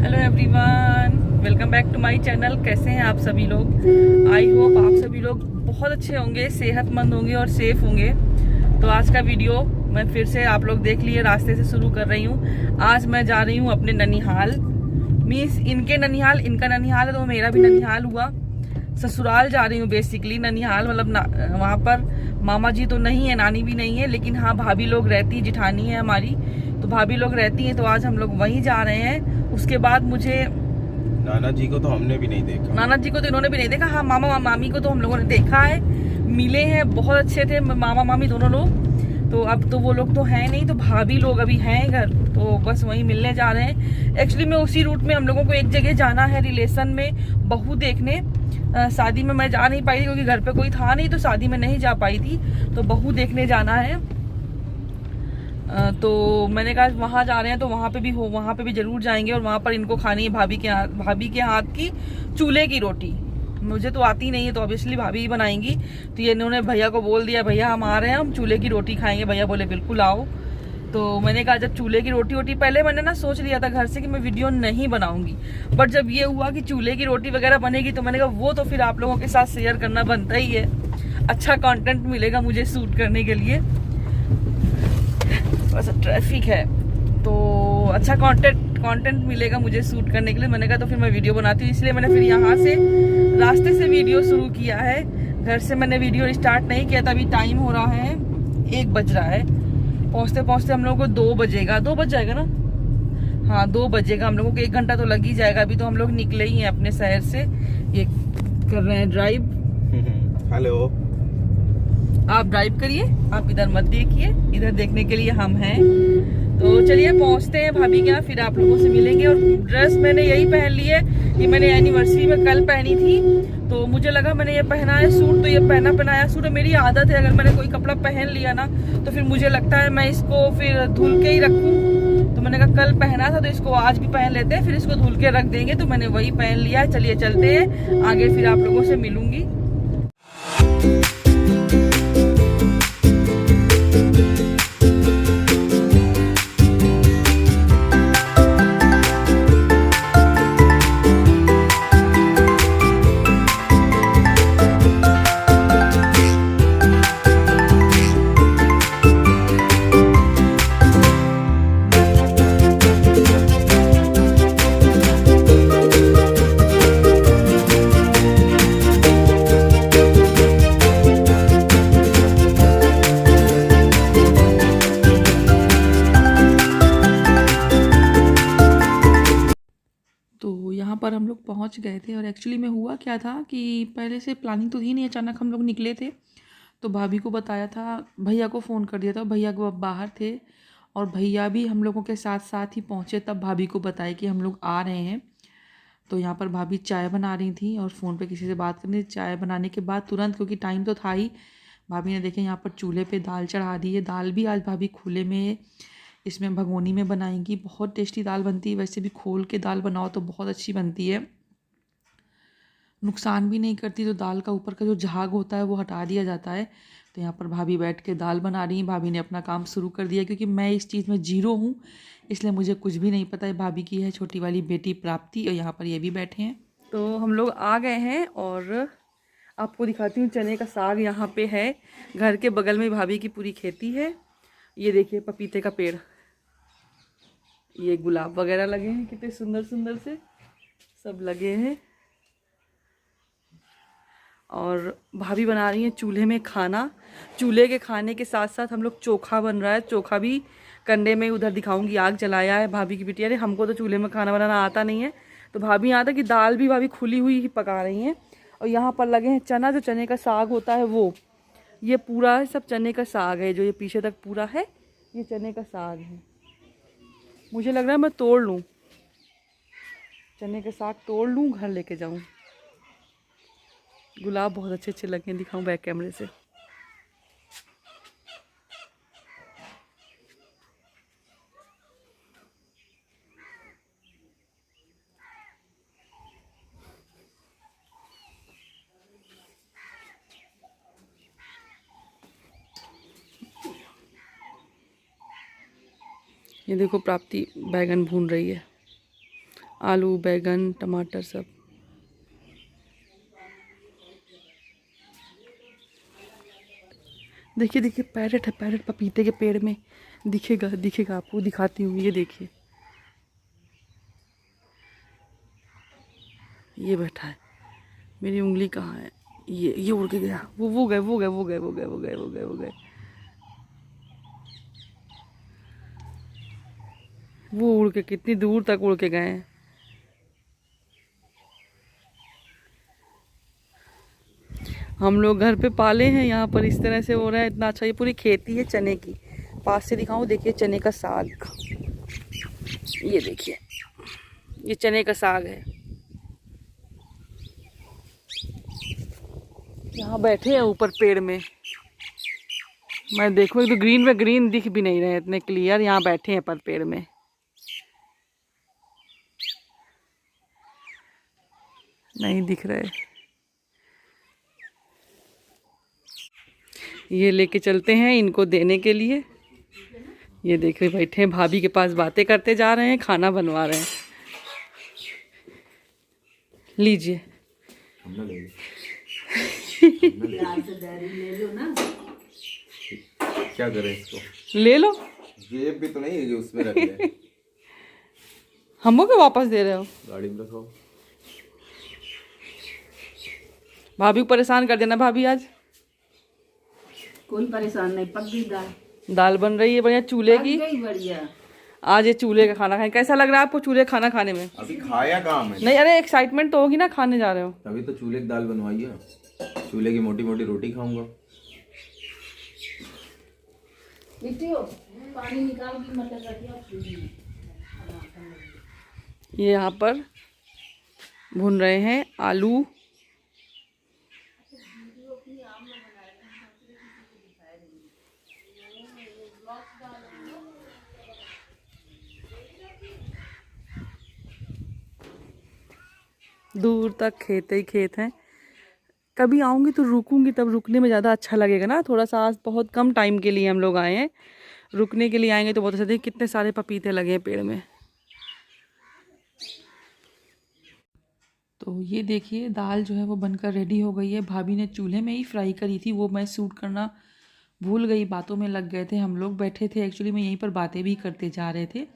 Hello everyone, welcome back to my channel. कैसे हैं आप सभी लोग? आई होप आप सभी लोग बहुत अच्छे होंगे, सेहतमंद होंगे और सेफ होंगे। तो आज का वीडियो मैं फिर से आप लोग देख लिए रास्ते से शुरू कर रही हूँ। आज मैं जा रही हूँ अपने ननिहाल, मीन्स इनके ननिहाल, इनका ननिहाल है तो मेरा भी ननिहाल हुआ। ससुराल जा रही हूँ बेसिकली। ननिहाल मतलब वहाँ पर मामा जी तो नहीं है, नानी भी नहीं है, लेकिन हाँ भाभी लोग रहती, जिठानी है हमारी, तो भाभी लोग रहती हैं। तो आज हम लोग वहीं जा रहे हैं। उसके बाद मुझे नाना जी को तो हमने भी नहीं देखा। नाना जी को तो इन्होंने भी नहीं देखा। हाँ, मामा मामी को तो हम लोगों ने देखा है, मिले हैं, बहुत अच्छे थे मामा मामी दोनों लोग। तो अब तो वो लोग तो हैं नहीं, तो भाभी लोग अभी हैं घर, तो बस वहीं मिलने जा रहे हैं। एक्चुअली में उसी रूट में हम लोगों को एक जगह जाना है, रिलेशन में बहू देखने। शादी में मैं जा नहीं पाई थी क्योंकि घर पे कोई था नहीं, तो शादी में नहीं जा पाई थी, तो बहू देखने जाना है। तो मैंने कहा वहाँ जा रहे हैं तो वहाँ पे भी जरूर जाएंगे, और वहाँ पर इनको खानी है भाभी के हाथ की चूल्हे की रोटी। मुझे तो आती नहीं है, तो ऑब्वियसली भाभी ही बनाएंगी। तो ये इन्होंने भैया को बोल दिया, भैया हम आ रहे हैं, हम चूल्हे की रोटी खाएंगे। भैया बोले बिल्कुल आओ। तो मैंने कहा जब चूल्हे की रोटी पहले मैंने ना सोच लिया था घर से कि मैं वीडियो नहीं बनाऊंगी, बट जब ये हुआ कि चूल्हे की रोटी वगैरह बनेगी तो मैंने कहा वो तो फिर आप लोगों के साथ शेयर करना बनता ही है। अच्छा कंटेंट मिलेगा मुझे शूट करने के लिए। थोड़ा सा ट्रैफिक है तो अच्छा कंटेंट मिलेगा मुझे शूट करने के लिए। मैंने कहा तो फिर मैं वीडियो बनाती हूँ, इसलिए मैंने फिर यहाँ से रास्ते से वीडियो शुरू किया है। घर से मैंने वीडियो स्टार्ट नहीं किया था। अभी टाइम हो रहा है 1 बज रहा है। पहुँचते पहुँचते हम लोग को 2 बजेगा, 2 बज जाएगा ना? हाँ 2 बजेगा। हम लोगों को 1 घंटा तो लग ही जाएगा। अभी तो हम लोग निकले ही हैं अपने शहर से, ये कर रहे हैं ड्राइव। हेलो, आप ड्राइव करिए, आप इधर मत देखिए, इधर देखने के लिए हम हैं। तो चलिए पहुंचते हैं भाभी के यहाँ, फिर आप लोगों से मिलेंगे। और ड्रेस मैंने यही पहन ली है, ये मैंने एनिवर्सरी में कल पहनी थी, तो मुझे लगा मैंने ये पहना है सूट, तो ये पहना पहनाया सूट है। मेरी आदत है अगर मैंने कोई कपड़ा पहन लिया ना तो फिर मुझे लगता है मैं इसको फिर धुल के ही रखूँ। तो मैंने कहा कल पहना था तो इसको आज भी पहन लेते हैं, फिर इसको धुल के रख देंगे। तो मैंने वही पहन लिया है। चलिए चलते हैं आगे, फिर आप लोगों से मिलूंगी। तो यहाँ पर हम लोग पहुँच गए थे, और एक्चुअली में हुआ क्या था कि पहले से प्लानिंग तो थी नहीं, अचानक हम लोग निकले थे। तो भाभी को बताया था, भैया को फ़ोन कर दिया था, भैया को बाहर थे, और भैया भी हम लोगों के साथ साथ ही पहुँचे। तब भाभी को बताया कि हम लोग आ रहे हैं। तो यहाँ पर भाभी चाय बना रही थी और फ़ोन पे किसी से बात करनी थी। चाय बनाने के बाद तुरंत, क्योंकि टाइम तो था ही, भाभी ने देखे यहाँ पर चूल्हे पे दाल चढ़ा दी है। दाल भी आज भाभी खुले में इसमें भगोनी में बनाएंगी। बहुत टेस्टी दाल बनती है, वैसे भी खोल के दाल बनाओ तो बहुत अच्छी बनती है, नुकसान भी नहीं करती। तो दाल का ऊपर का जो झाग होता है वो हटा दिया जाता है। तो यहाँ पर भाभी बैठ के दाल बना रही हैं। भाभी ने अपना काम शुरू कर दिया, क्योंकि मैं इस चीज़ में जीरो हूँ, इसलिए मुझे कुछ भी नहीं पता है। भाभी की है छोटी वाली बेटी प्राप्ति, और यहाँ पर ये भी बैठे हैं। तो हम लोग आ गए हैं, और आपको दिखाती हूँ चने का साग यहाँ पे है। घर के बगल में भाभी की पूरी खेती है। ये देखिए पपीते का पेड़, ये गुलाब वगैरह लगे हैं, कितने सुंदर सुंदर से सब लगे हैं। और भाभी बना रही हैं चूल्हे में खाना। चूल्हे के खाने के साथ साथ हम लोग चोखा बन रहा है, चोखा भी कंडे में उधर दिखाऊंगी। आग जलाया है भाभी की बिटिया ने। हमको तो चूल्हे में खाना बनाना आता नहीं है, तो भाभी यहाँ तक कि दाल भी भाभी खुली हुई ही पका रही हैं। और यहाँ पर लगे हैं चना, जो चने का साग होता है वो, ये पूरा सब चने का साग है। जो ये पीछे तक पूरा है, ये चने का साग है। मुझे लग रहा है मैं तोड़ लूँ, चने का साग तोड़ लूँ, घर लेके जाऊँ। गुलाब बहुत अच्छे अच्छे लगे हैं, दिखाऊं बैक कैमरे से। ये देखो प्राप्ति बैगन भून रही है। आलू बैगन टमाटर सब। देखिए देखिए पैरेट है, पैरेट पपीते के पेड़ में दिखेगा, दिखेगा आपको, दिखाती हूँ। ये देखिए, ये बैठा है। मेरी उंगली कहाँ है? ये उड़ के गया। वो गए, वो गए, वो गए, वो गए, वो गए, वो गए, वो गए। वो उड़ के कितनी दूर तक उड़ के गए हैं। हम लोग घर पे पाले हैं, यहाँ पर इस तरह से हो रहा है, इतना अच्छा। ये पूरी खेती है चने की। पास से दिखाऊं, देखिए चने का साग, ये देखिए, ये चने का साग है। यहाँ बैठे हैं ऊपर पेड़ में, मैं देखूँ तो ग्रीन में ग्रीन दिख भी नहीं रहे इतने क्लियर। यहाँ बैठे हैं पर पेड़ में, नहीं दिख रहे। ये लेके चलते हैं इनको देने के लिए। ये देख रहे बैठे हैं, भाभी के पास बातें करते जा रहे हैं, खाना बनवा रहे हैं। लीजिए। क्या करें इसको? ले लो। जेब भी तो नहीं है कि उसमें रख ले। हमको क्यों वापस दे रहे हो? गाड़ी में रखो। भाभी को परेशान कर देना भाभी आज। कोई परेशान नहीं, पक गई दाल। दाल बन रही है बढ़िया चूल्हे की। बढ़िया। आज ये चूल्हे का खाना खाएं। कैसा लग रहा है आपको चूल्हे खाना खाने में? अभी खाया कहाँ मैंने? नहीं, अरे एक्साइटमेंट तो होगी ना, खाने जा रहे हो। तभी तो चूल्हे की दाल बनवाई है। चूल्हे की मोटी मोटी रोटी खाऊंगा। पानी निकाल के मटर रखिए। ये यहाँ पर भून रहे हैं आलू। दूर तक खेत ही खेत हैं। कभी आऊँगी तो रुकूंगी, तब रुकने में ज़्यादा अच्छा लगेगा ना। थोड़ा सा आज बहुत कम टाइम के लिए हम लोग आए हैं, रुकने के लिए आएंगे तो बहुत अच्छा। देखिए कितने सारे पपीते लगे हैं पेड़ में। तो ये देखिए दाल जो है वो बनकर रेडी हो गई है। भाभी ने चूल्हे में ही फ्राई करी थी, वो मैं शूट करना भूल गई, बातों में लग गए थे। हम लोग बैठे थे एक्चुअली, मैं यहीं पर बातें भी करते जा रहे थे।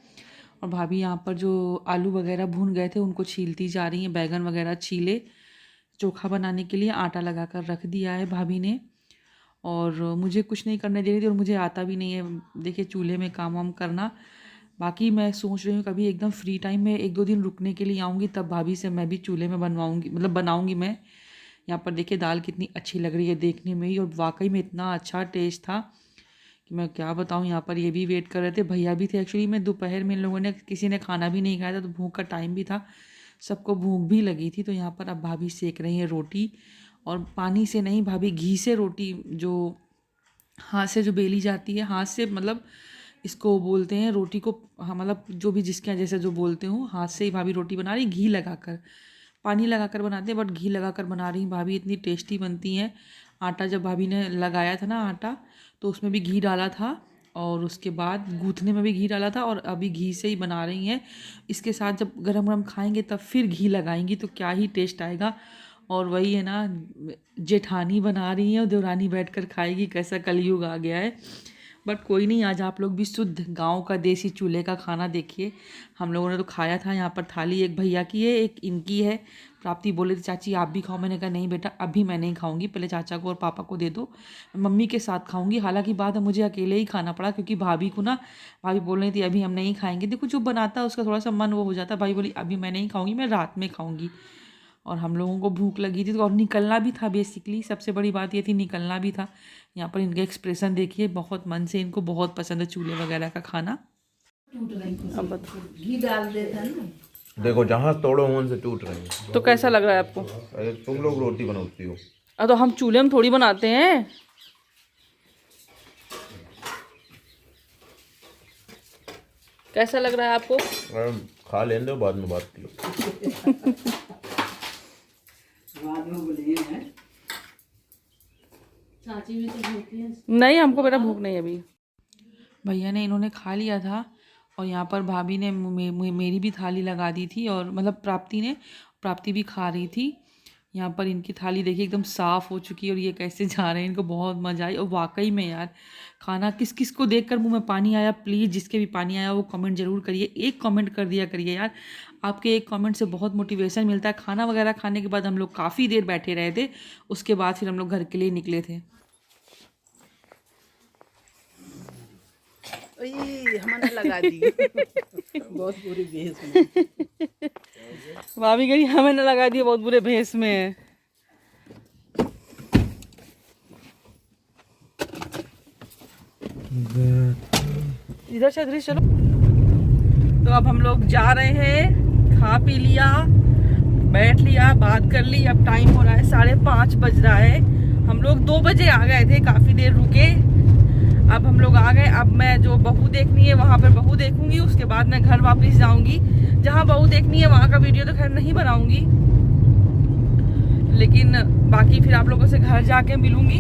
और भाभी यहाँ पर जो आलू वगैरह भून गए थे उनको छीलती जा रही हैं। बैगन वगैरह छीले, चोखा बनाने के लिए आटा लगा कर रख दिया है भाभी ने। और मुझे कुछ नहीं करने दे रही थी, और मुझे आता भी नहीं है देखिए चूल्हे में काम वाम करना। बाकी मैं सोच रही हूँ कभी एकदम फ्री टाइम में 1-2 दिन रुकने के लिए आऊँगी, तब भाभी से मैं भी चूल्हे में बनवाऊँगी, मतलब बनाऊँगी मैं। यहाँ पर देखिए दाल कितनी अच्छी लग रही है देखने में ही, और वाकई में इतना अच्छा टेस्ट था कि मैं क्या बताऊँ। यहाँ पर ये भी वेट कर रहे थे, भैया भी थे। एक्चुअली में दोपहर में इन लोगों ने किसी ने खाना भी नहीं खाया था, तो भूख का टाइम भी था, सबको भूख भी लगी थी। तो यहाँ पर अब भाभी सेक रही हैं रोटी, और पानी से नहीं, भाभी घी से रोटी, जो हाथ से जो बेली जाती है, हाथ से मतलब इसको बोलते हैं रोटी को, हाँ मतलब जो भी जिसके यहाँ जैसे जो बोलते हो, हाथ से ही भाभी रोटी बना रही, घी लगाकर। पानी लगाकर बनाते हैं बट घी लगाकर बना रही भाभी, इतनी टेस्टी बनती हैं। आटा जब भाभी ने लगाया था ना आटा, तो उसमें भी घी डाला था, और उसके बाद गूँथने में भी घी डाला था, और अभी घी से ही बना रही हैं। इसके साथ जब गरम गरम खाएंगे तब फिर घी लगाएंगी तो क्या ही टेस्ट आएगा। और वही है ना, जेठानी बना रही है और देवरानी बैठकर खाएगी, कैसा कलयुग आ गया है। बट कोई नहीं, आज आप लोग भी शुद्ध गांव का देसी चूल्हे का खाना देखिए। हम लोगों ने तो खाया था। यहाँ पर थाली एक भैया की है, एक इनकी है। प्राप्ति बोले थे चाची आप भी खाओ, मैंने कहा नहीं बेटा अभी मैं नहीं खाऊंगी, पहले चाचा को और पापा को दे दो, मम्मी के साथ खाऊंगी। हालांकि बात है मुझे अकेले ही खाना पड़ा, क्योंकि भाभी को ना, भाभी बोल रही थी अभी हम नहीं खाएंगे। देखो जो बनाता है उसका थोड़ा सा मन वो हो जाता है। भाई बोली अभी मैं नहीं खाऊंगी, मैं रात में खाऊंगी। और हम लोगों को भूख लगी थी, तो और निकलना भी था बेसिकली, सबसे बड़ी बात ये थी निकलना भी था। यहाँ पर इनके एक्सप्रेशन देखिए, बहुत मन से, इनको बहुत पसंद है चूल्हे वगैरह का खाना। अब बताओ, घी डाल देता ना। देखो जहाँ तोड़ो उन से टूट रही है। तो कैसा लग रहा है आपको? अरे तुम लोग रोटी बनाती हो। तो हम चूल्हे में थोड़ी बनाते हैं। कैसा लग रहा है आपको? खा लेने दो, बाद में बात करो। बाद में बोले हैं चाची भी तो भूखी है। नहीं हमको बेटा भूख नहीं अभी। भैया ने इन्होंने खा लिया था, और यहाँ पर भाभी ने मेरी भी थाली लगा दी थी, और मतलब प्राप्ति भी खा रही थी। यहाँ पर इनकी थाली देखिए एकदम साफ़ हो चुकी है, और ये कैसे जा रहे हैं, इनको बहुत मज़ा आई। और वाकई में यार खाना किस किस को देखकर मुंह में पानी आया, प्लीज़ जिसके भी पानी आया वो कमेंट ज़रूर करिए, एक कमेंट कर दिया करिए यार। आपके एक कमेंट से बहुत मोटिवेशन मिलता है। खाना वगैरह खाने के बाद हम लोग काफ़ी देर बैठे रहे थे, उसके बाद फिर हम लोग घर के लिए निकले थे। हमने लगा दी बहुत बुरी भेस में। भाभी कही हमें न लगा दिया, बहुत बुरे भेस में है। इधर से इधर चलो। तो अब हम लोग जा रहे हैं, खा पी लिया, बैठ लिया, बात कर ली। अब टाइम हो रहा है 5:30 बज रहा है। हम लोग 2 बजे आ गए थे, काफ़ी देर रुके। अब हम लोग आ गए। अब मैं जो बहू देखनी है वहाँ पर बहू देखूंगी, उसके बाद मैं घर वापस जाऊंगी। जहाँ बहू देखनी है वहाँ का वीडियो तो खैर नहीं बनाऊंगी, लेकिन बाकी फिर आप लोगों से घर जाके मिलूंगी।